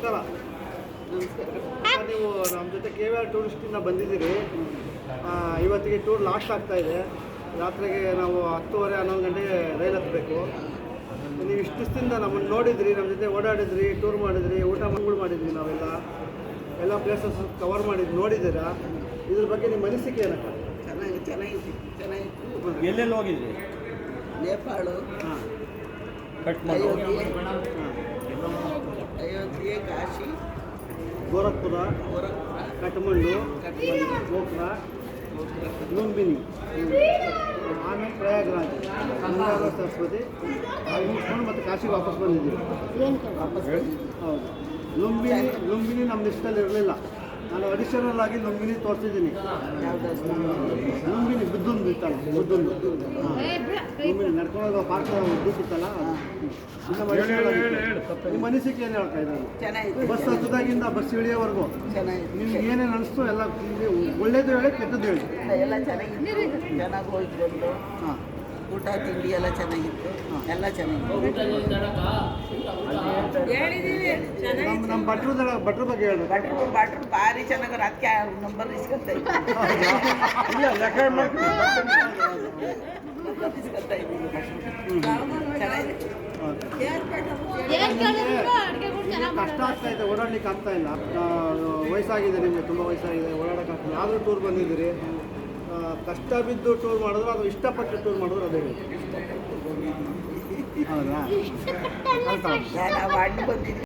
ನಮಸ್ಕಾರ. ನೀವು ನಮ್ಮ ಜೊತೆ KVR ಟೂರಿಸ್ಟಿಂದ ಬಂದಿದ್ದೀರಿ. ಇವತ್ತಿಗೆ ಟೂರ್ ಲಾಸ್ಟ್ ಆಗ್ತಾ ಇದೆ. ರಾತ್ರಿಗೆ ನಾವು 10:30 11 ಗಂಟೆಗೆ ರೈಲ್ ಹತ್ತಬೇಕು. ನೀವು ಇಷ್ಟು ದಿವಸದಿಂದ ನಮ್ಮನ್ನು ನೋಡಿದ್ರಿ, ನಮ್ಮ ಜೊತೆ ಓಡಾಡಿದ್ರಿ, ಟೂರ್ ಮಾಡಿದ್ರಿ, ಊಟ ಮಾಡಿದ್ವಿ. ಎಲ್ಲ ಪ್ಲೇಸಸ್ ಕವರ್ ಮಾಡಿದ್ದು ನೋಡಿದ್ದೀರಾ. ಇದ್ರ ಬಗ್ಗೆ ನಿಮ್ಮ ಅನಿಸಿಕೆ ಏನಕ್ಕ? ಚೆನ್ನಾಗಿತ್ತು. ಎಲ್ಲೆಲ್ಲಿ ಹೋಗಿದ್ರಿ? ನೇಪಾಳ, ಅಯೋಧ್ಯೆ, ಕಾಶಿ, ಗೋರಖ್ಪುರ, ಕಠ್ಮಂಡು, ಗೋಕ್ರಾ, ಲುಂಬಿನಿ, ಆಮೇಲೆ ಪ್ರಯಾಗ್ರಾಜ್, ಗಂಗಾಧರ ಸರಸ್ವತಿ ಅಲ್ಲಿ ಮುಗಿಸ್ಕೊಂಡು ಮತ್ತೆ ಕಾಶಿಗೆ ವಾಪಸ್ ಬಂದಿದ್ದೀವಿ. ಹೌದು. ಲುಂಬಿನಿ ನಮ್ಮ ಲಿಸ್ಟಲ್ಲಿ ಇರಲಿಲ್ಲ. ನಾನು ಅಡಿಷನಲ್ ಆಗಿ ಲುಂಬಿನಿ ತೋರಿಸಿದ್ದೀನಿ. ಲುಂಬಿನಿ ಬುದ್ಧಂದು ಇತ್ತಲ್ಲ, ಬುದ್ಧಂದು ಲುಂಬಿನಿ ನಡ್ಕೊಂಡು ಪಾರ್ಕ್ ಇತ್ತಲ್ಲ. ನಿಮ್ಮ ಅನಿಸಿಕೆ ಏನು ಹೇಳ್ತಾ ಇದ್ದಾರೆ? ಬಸ್ ಹತ್ತದಾಗಿಂದ ಬಸ್ ಇಳಿಯೋವರೆಗೂ ನಿಮ್ಗೆ ಏನೇನು ಅನಿಸ್ತು ಎಲ್ಲ ಒಳ್ಳೇದು ಹೇಳಿ, ಕೆಟ್ಟದ್ದು ಹೇಳಿ. ಎಲ್ಲ ಚೆನ್ನಾಗಿತ್ತು. ಚೆನ್ನಾಗಿ ಹೋಯ್ತು. ಹಾಂ, ಊಟ ತಿಂಡಿ ಎಲ್ಲ ಚೆನ್ನಾಗಿತ್ತು. ಎಲ್ಲ ಚೆನ್ನಾಗಿತ್ತು. ನಮ್ಮ ಭಟ್ರ ಬಗ್ಗೆ ಹೇಳ್ಬೇಕು. ಭಟ್ರು ಭಾರಿ ಚೆನ್ನಾಗಿ ಅದಕ್ಕೆ ನಂಬರ್ ಇಸ್ಕೊತ ಕಷ್ಟ ಆಗ್ತಾ ಇದೆ, ಓಡಾಡ್ಲಿಕ್ಕೆ ಆಗ್ತಾ ಇಲ್ಲ. ವಯಸ್ಸಾಗಿದೆ, ನಿಮಗೆ ತುಂಬ ವಯಸ್ಸಾಗಿದೆ, ಓಡಾಡೋಕ್ಕಾಗ್ತದೆ. ಆದರೂ ಟೂರ್ ಬಂದಿದ್ದೀರಿ. ಕಷ್ಟ ಬಿದ್ದು ಟೂರ್ ಮಾಡಿದ್ರು ಅದು ಇಷ್ಟಪಟ್ಟು ಟೂರ್ ಮಾಡಿದ್ರು ಅದೇ ಹೌದಾ? ನಾವು ಅಡ್ಡು ಬಂದಿದ್ವಿ.